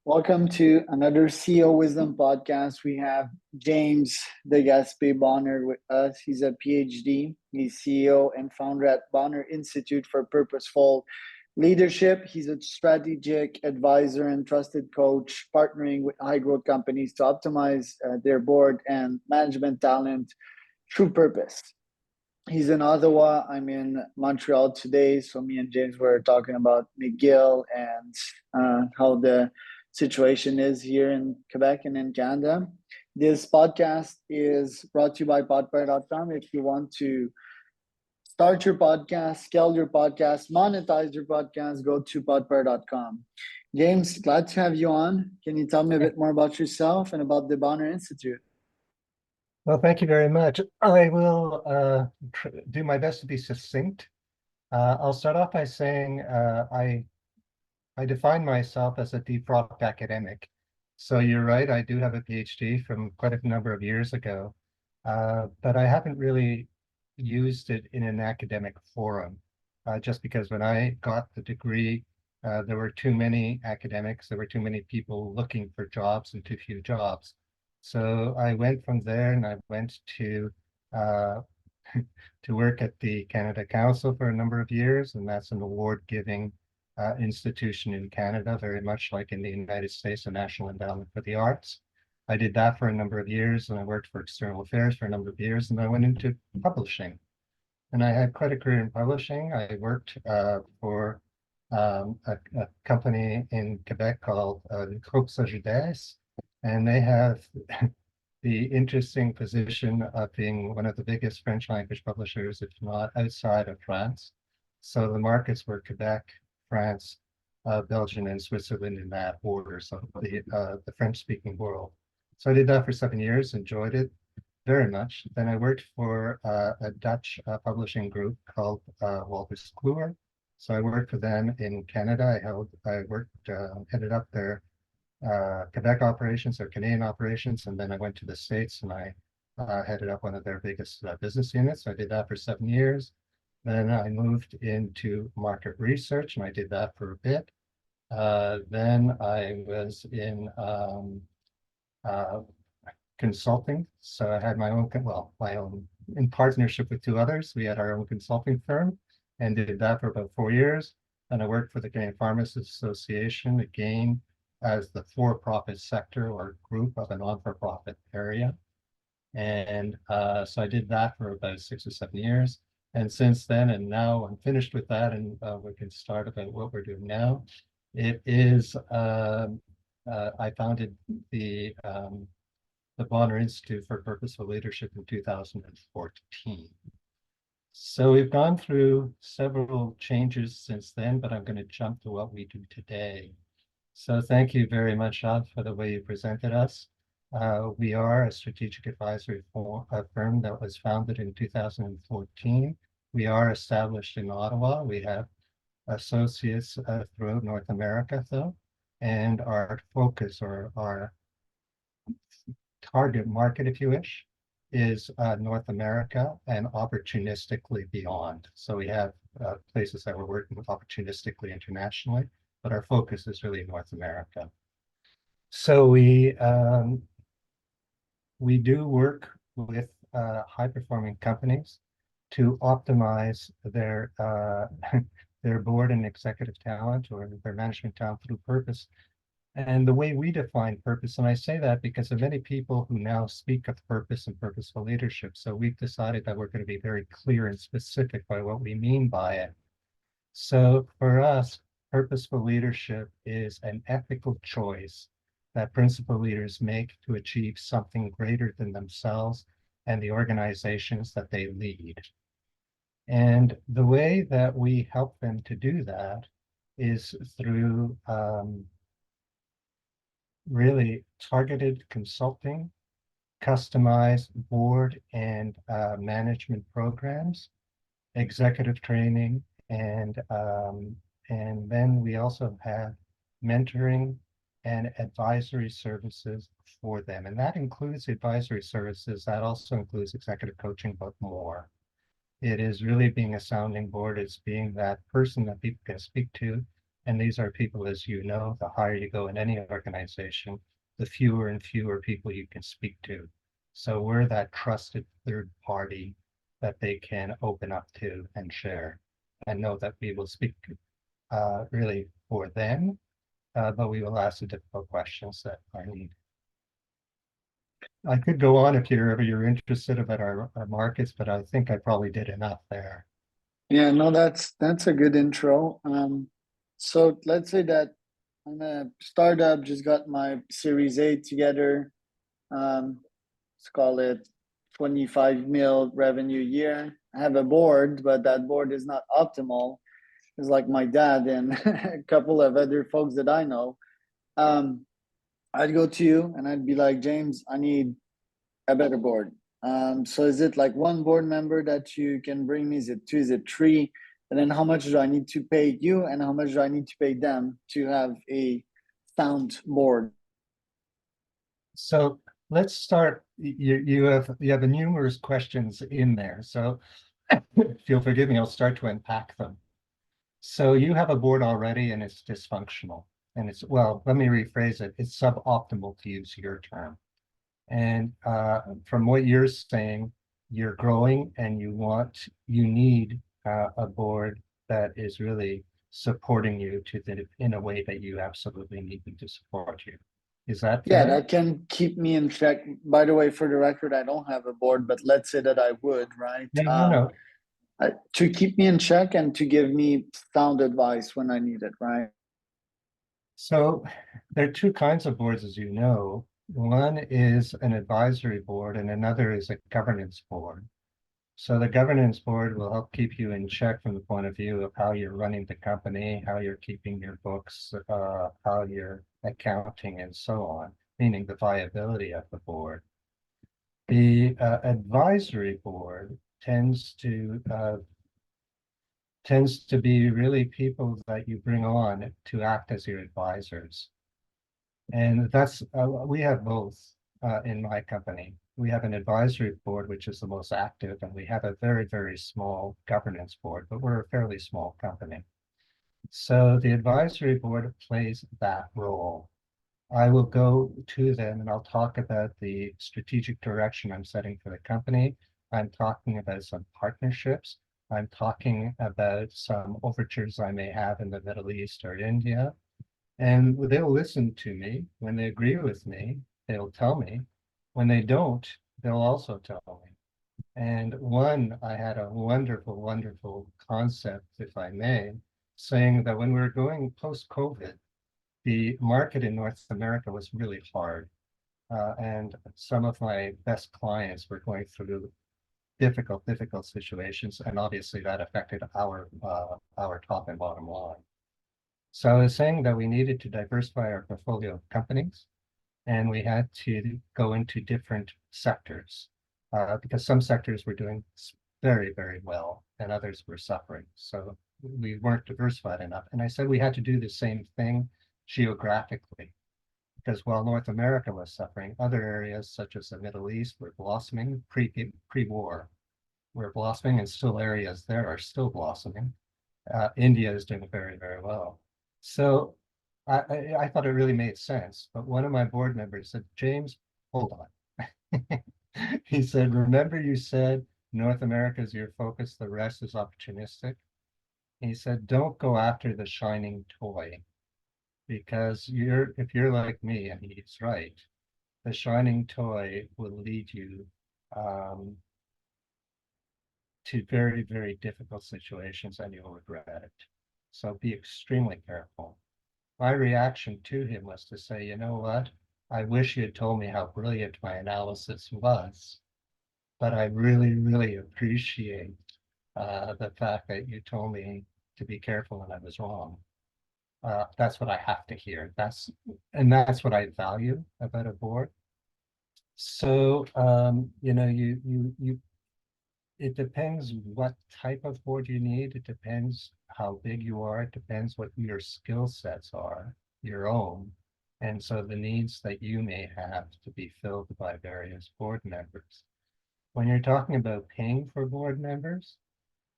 Welcome to another CEO Wisdom podcast. We have James the Gaspé Bonar with us. He's a PhD. He's CEO and founder at Bonar Institute for Purposeful Leadership. He's a strategic advisor and trusted coach, partnering with high growth companies to optimize their board and management talent through purpose. He's in Ottawa. I'm in Montreal today. So me and James were talking about McGill and how the situation is here in Quebec and in Canada. This podcast is brought to you by podpire.com. If you want to start your podcast, scale your podcast, monetize your podcast, go to podpire.com. James, glad to have you on. Can you tell me a bit more about yourself and about the Bonar Institute? Well, thank you very much. I will do my best to be succinct. I'll start off by saying I define myself as a deep rock academic. So you're right, I do have a PhD from quite a number of years ago, but I haven't really used it in an academic forum, just because when I got the degree, there were too many academics, there were too many people looking for jobs and too few jobs. So I went from there and I went to to work at the Canada Council for a number of years, and that's an award-giving institution in Canada, very much like in the United States, the National Endowment for the Arts. I did that for a number of years, and I worked for external affairs for a number of years, and I went into publishing. And I had quite a career in publishing. I worked for a company in Quebec called Groupe Sagides, and they have the interesting position of being one of the biggest French language publishers, if not outside of France. So the markets were Quebec, France, Belgium, and Switzerland in that order, so the French-speaking world. So I did that for 7 years, enjoyed it very much. Then I worked for a Dutch publishing group called Wolters Kluwer. So I worked for them in Canada. Headed up their Quebec operations or Canadian operations, and then I went to the States and I headed up one of their biggest business units. So I did that for 7 years. Then I moved into market research and I did that for a bit. Then I was in consulting. So I had my own, in partnership with two others. We had our own consulting firm and did that for about 4 years. And I worked for the Canadian Pharmacists Association, again, as the for-profit sector or group of a non-for-profit area. And so I did that for about 6 or 7 years. And since then, and now I'm finished with that, and we can start about what we're doing now. It is, I founded the Bonar Institute for Purposeful Leadership in 2014. So we've gone through several changes since then, but I'm going to jump to what we do today. So thank you very much, Jad, for the way you presented us. We are a strategic advisory firm that was founded in 2014. We are established in Ottawa. We have associates throughout North America, though, and our focus or our target market, if you wish, is North America and opportunistically beyond. So we have places that we're working with opportunistically internationally, but our focus is really North America. So we do work with high-performing companies to optimize their their board and executive talent or their management talent through purpose. And the way we define purpose, and I say that because of many people who now speak of purpose and purposeful leadership. So we've decided that we're going to be very clear and specific by what we mean by it. So for us, purposeful leadership is an ethical choice that principal leaders make to achieve something greater than themselves and the organizations that they lead. And the way that we help them to do that is through really targeted consulting, customized board and management programs, executive training, and then we also have mentoring and advisory services for them. And that includes advisory services. That also includes executive coaching, but more. It is really being a sounding board. It's being that person that people can speak to And these are people, as you know, the higher you go in any organization, the fewer and fewer people you can speak to. So we're that trusted third party that they can open up to and share and know that we will speak really for them, but we will ask the difficult questions that are needed. I could go on if you're interested about our markets, but I think I probably did enough there. Yeah, no, that's a good intro. So let's say that I'm a startup, just got my Series A together. Let's call it 25 mil revenue year. I have a board, but that board is not optimal. It's like my dad and a couple of other folks that I know. Um, I'd go to you and I'd be like, James, I need a better board. So is it like one board member that you can bring me? Is it two? Is it three? And then how much do I need to pay you and how much do I need to pay them to have a sound board? So let's start. You have numerous questions in there. So if you'll forgive me, I'll start to unpack them. So you have a board already and it's dysfunctional. And it's, well, let me rephrase it. It's suboptimal, to use your term. And from what you're saying, you're growing and you need a board that is really supporting you in a way that you absolutely need them to support you. Is that Yeah, fair? that can keep me in check. By the way, for the record, I don't have a board, but let's say that I would, right? No, no, no. To keep me in check and to give me sound advice when I need it, right? So there are two kinds of boards, as you know. One is an advisory board and another is a governance board. So the governance board will help keep you in check from the point of view of how you're running the company, how you're keeping your books, how you're accounting, and so on, meaning the viability of the board. The advisory board tends to be really people that you bring on to act as your advisors. And that's we have both in my company. We have an advisory board, which is the most active, and we have a very, very small governance board, but we're a fairly small company. So the advisory board plays that role. I will go to them and I'll talk about the strategic direction I'm setting for the company. I'm talking about some partnerships. I'm talking about some overtures I may have in the Middle East or India. And they'll listen to me. When they agree with me, they'll tell me. When they don't, they'll also tell me. And I had a wonderful, wonderful concept, if I may, saying that when we were going post-COVID, the market in North America was really hard. And some of my best clients were going through difficult situations. And obviously that affected our top and bottom line. So I was saying that we needed to diversify our portfolio of companies and we had to go into different sectors because some sectors were doing very, very well and others were suffering. So we weren't diversified enough. And I said we had to do the same thing geographically because while North America was suffering, other areas such as the Middle East were blossoming pre-war, were blossoming and still areas there are still blossoming. India is doing very, very well. So I thought it really made sense. But one of my board members said, James, hold on. He said, remember you said North America is your focus, the rest is opportunistic. He said, don't go after the shining toy because if you're like me, and he's right, the shining toy will lead you to very, very difficult situations and you'll regret it. So be extremely careful. My reaction to him was to say, you know what? I wish you had told me how brilliant my analysis was, but I really, really appreciate the fact that you told me to be careful and I was wrong. That's what I have to hear. That's what I value about a board. So it depends what type of board you need. It depends how big you are. It depends what your skill sets are, your own. And so the needs that you may have to be filled by various board members. When you're talking about paying for board members,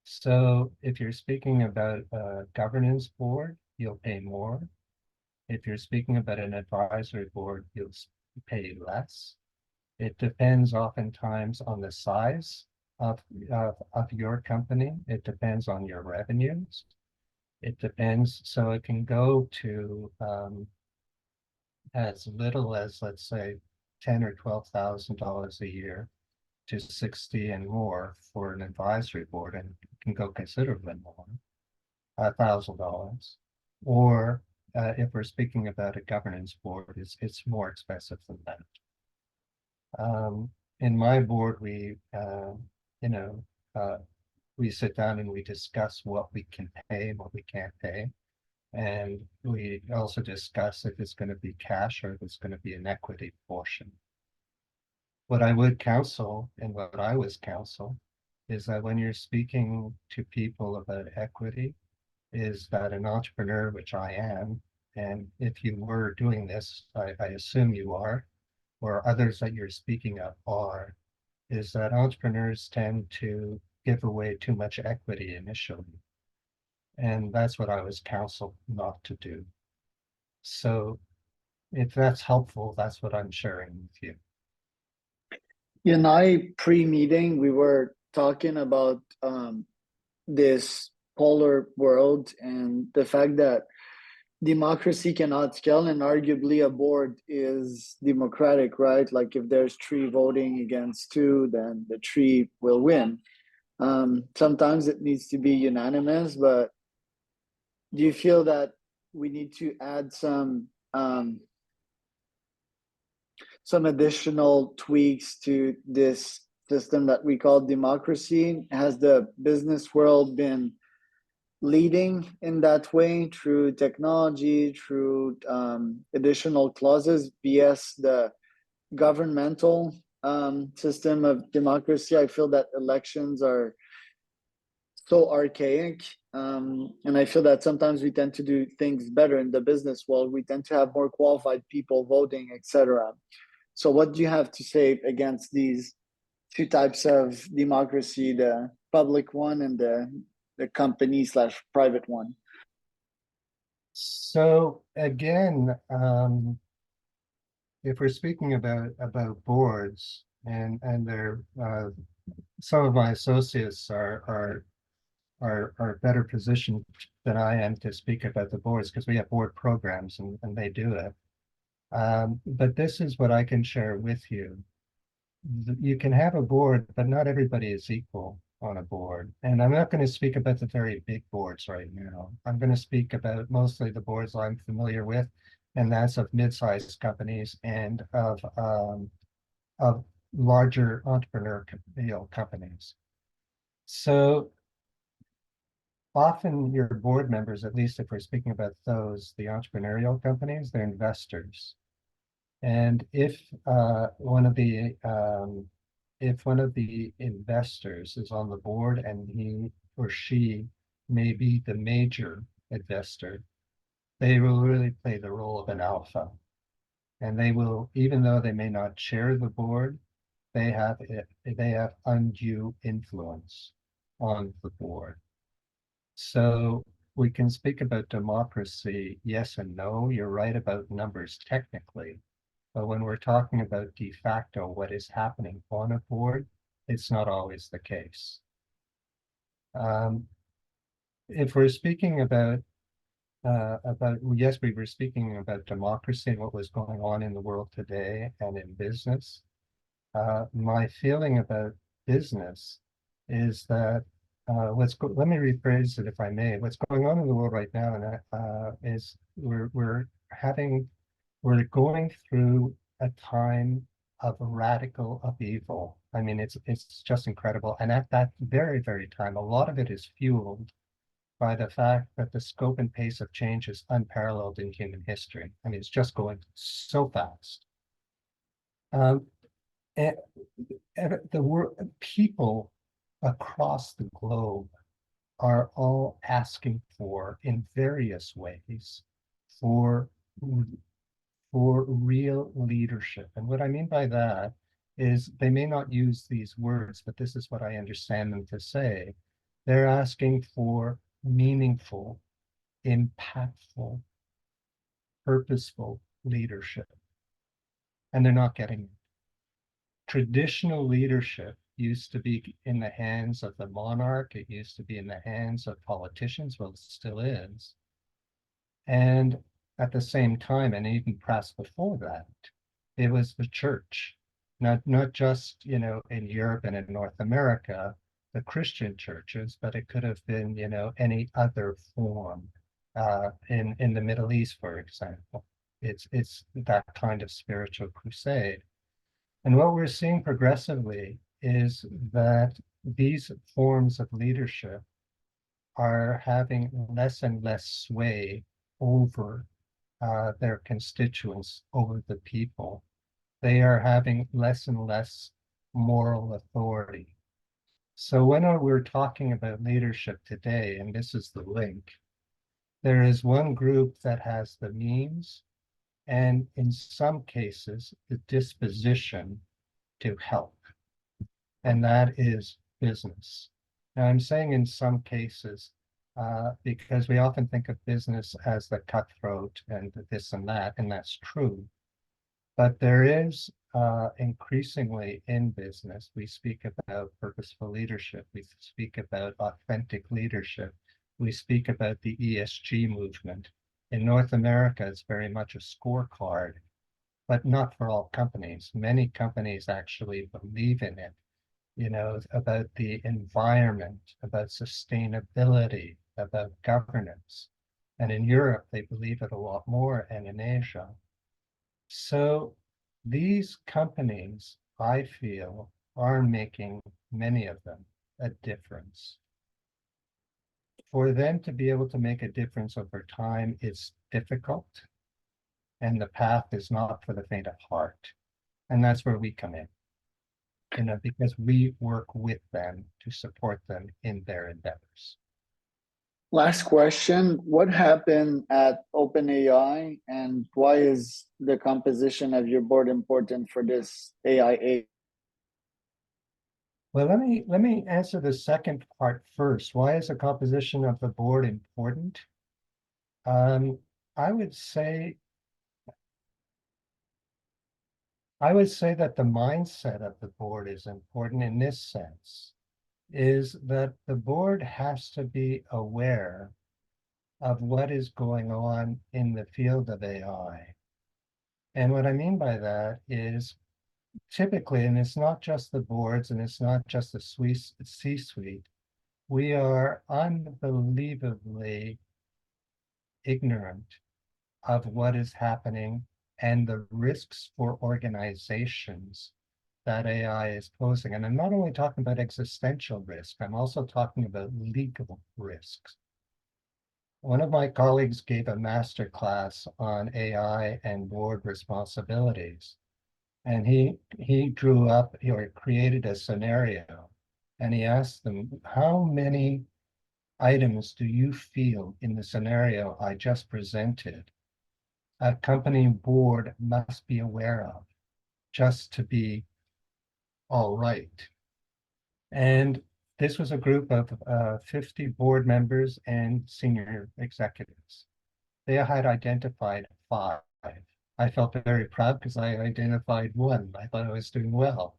so if you're speaking about a governance board, you'll pay more. If you're speaking about an advisory board, you'll pay less. It depends oftentimes on the size of your company. It depends on your revenues. It depends, so it can go to as little as, let's say, $10,000 or $12,000 a year to 60 and more for an advisory board, and it can go considerably more, $1,000. Or if we're speaking about a governance board, it's more expensive than that. In my board, you know, we sit down and we discuss what we can pay and what we can't pay. And we also discuss if it's going to be cash or if it's going to be an equity portion. What I would counsel and what I was counsel is that when you're speaking to people about equity, is that an entrepreneur, which I am, and if you were doing this, I assume you are, or others that you're speaking of are, is that entrepreneurs tend to give away too much equity initially. And that's what I was counseled not to do. So if that's helpful, that's what I'm sharing with you. In our pre-meeting, we were talking about this polar world and the fact that democracy cannot scale, and arguably a board is democratic, right? Like if there's 3 voting against 2, then the 3 will win. Sometimes it needs to be unanimous, but do you feel that we need to add some additional tweaks to this system that we call democracy? Has the business world been leading in that way through technology, through additional clauses, vs the governmental system of democracy? I feel that elections are so archaic, and I feel that sometimes we tend to do things better in the business world. We tend to have more qualified people voting, etc. So what do you have to say against these 2 types of democracy, the public one and the company/private one? So again, if we're speaking about boards, and they're some of my associates are better positioned than I am to speak about the boards, because we have board programs and they do it. But this is what I can share with you. You can have a board, but not everybody is equal on a board. And I'm not going to speak about the very big boards right now. I'm going to speak about mostly the boards I'm familiar with, and that's of mid-sized companies and of larger entrepreneurial companies. So often your board members, at least if we're speaking about those, the entrepreneurial companies, they're investors. And if one of the investors is on the board and he or she may be the major investor, they will really play the role of an alpha. And they will, even though they may not chair the board, they have undue influence on the board. So we can speak about democracy, yes and no. You're right about numbers technically. But when we're talking about de facto, what is happening on a board, it's not always the case. If we're speaking yes, we were speaking about democracy and what was going on in the world today and in business. My feeling about business is that let me rephrase it if I may. What's going on in the world right now is we're going through a time of radical upheaval. I mean, it's just incredible. And at that very, very time, a lot of it is fueled by the fact that the scope and pace of change is unparalleled in human history. I mean, it's just going so fast. And people across the globe are all asking for, in various ways, for real leadership. And what I mean by that is they may not use these words, but this is what I understand them to say. They're asking for meaningful impactful, purposeful leadership. And they're not getting it. Traditional leadership used to be in the hands of the monarch. It used to be in the hands of politicians. Well, it still is. And at the same time, and even perhaps before that, it was the church, not just, in Europe and in North America, the Christian churches, but it could have been, any other form in the Middle East, for example. It's that kind of spiritual crusade. And what we're seeing progressively is that these forms of leadership are having less and less sway over their constituents, over the people. They are having less and less moral authority. So when we're talking about leadership today, and this is the link, there is one group that has the means and in some cases the disposition to help, and that is business. Now, I'm saying in some cases because we often think of business as the cutthroat and this and that's true. But there is increasingly in business, we speak about purposeful leadership, we speak about authentic leadership, we speak about the ESG movement. In North America, it's very much a scorecard, but not for all companies. Many companies actually believe in it, about the environment, about sustainability, about governance. And in Europe, they believe it a lot more, and in Asia. So these companies, I feel, are making, many of them, a difference. For them to be able to make a difference over time is difficult, and the path is not for the faint of heart. And that's where we come in, because we work with them to support them in their endeavors. Last question. What happened at OpenAI, and why is the composition of your board important for this AI? Well, let me answer the second part first. Why is the composition of the board important? I would say that the mindset of the board is important in this sense, is that the board has to be aware of what is going on in the field of AI. And what I mean by that is typically, and it's not just the boards and it's not just the C-suite, we are unbelievably ignorant of what is happening and the risks for organizations that AI is posing. And I'm not only talking about existential risk, I'm also talking about legal risks. One of my colleagues gave a master class on AI and board responsibilities. And he drew up or created a scenario, and he asked them, how many items do you feel in the scenario I just presented a company board must be aware of just to be all right? And this was a group of 50 board members and senior executives. They had identified 5. I felt very proud because I identified 1. I thought I was doing well.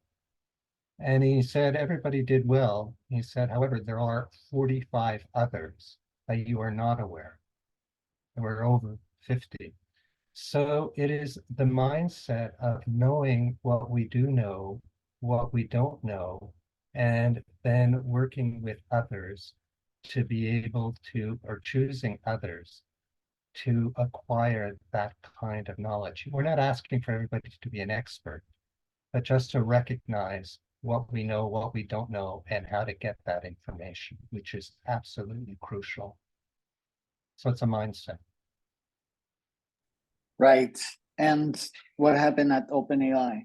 And he said, everybody did well. He said, however, there are 45 others that you are not aware. And we're over 50. So it is the mindset of knowing what we do know, what we don't know, and then working with others to be able to, or choosing others to acquire that kind of knowledge. We're not asking for everybody to be an expert, but just to recognize what we know, what we don't know, and how to get that information, which is absolutely crucial. So it's a mindset. Right. And what happened at OpenAI?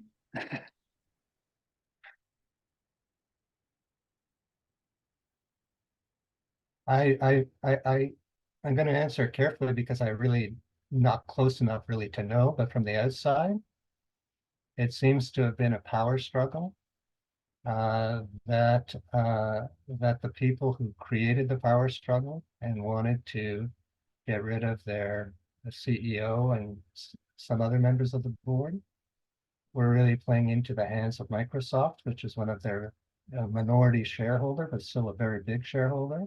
I'm going to answer carefully because I really not close enough really to know, but from the outside, it seems to have been a power struggle that the people who created the power struggle and wanted to get rid of their CEO and some other members of the board. We're really playing into the hands of Microsoft, which is one of their minority shareholder, but still a very big shareholder,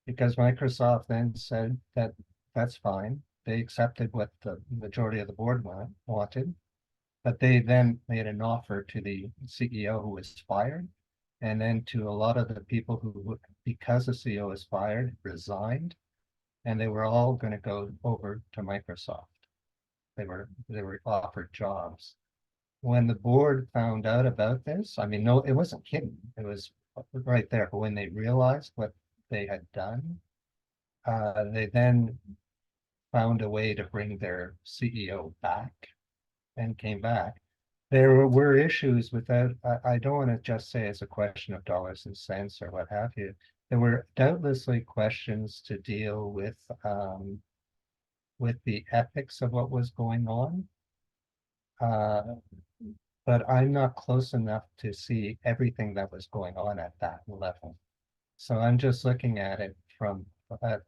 because Microsoft then said that that's fine. They accepted what the majority of the board wanted, but they then made an offer to the CEO who was fired, and then to a lot of the people who, because the CEO was fired, resigned, and they were all going to go over to Microsoft. They were offered jobs. When the board found out about this, I mean, no, it wasn't hidden. It was right there. But when they realized what they had done, they then found a way to bring their CEO back and came back. There were issues with that. I don't want to just say it's a question of dollars and cents or what have you. There were doubtlessly questions to deal with the ethics of what was going on. But I'm not close enough to see everything that was going on at that level. So I'm just looking at it from a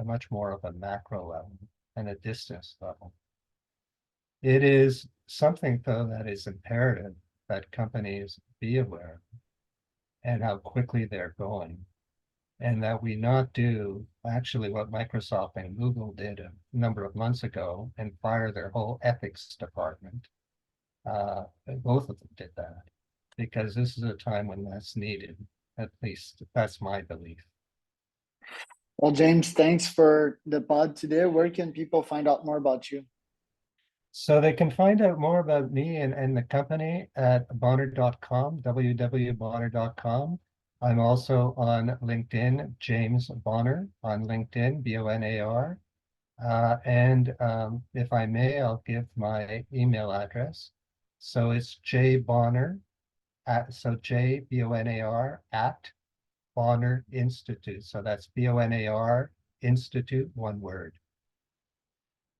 much more of a macro level and a distance level. It is something, though, that is imperative that companies be aware of and how quickly they're going, and that we not do actually what Microsoft and Google did a number of months ago and fire their whole ethics department. Both of them did that, because this is a time when that's needed. At least that's my belief. Well, James, thanks for the pod today. Where can people find out more about you? So they can find out more about me and the company at bonar.com, www.bonar.com. I'm also on LinkedIn, James Bonar on LinkedIn, Bonar. And if I may, I'll give my email address. So it's jbonar J-B-O-N-A-R at Bonar Institute. So that's B-O-N-A-R Institute, one word.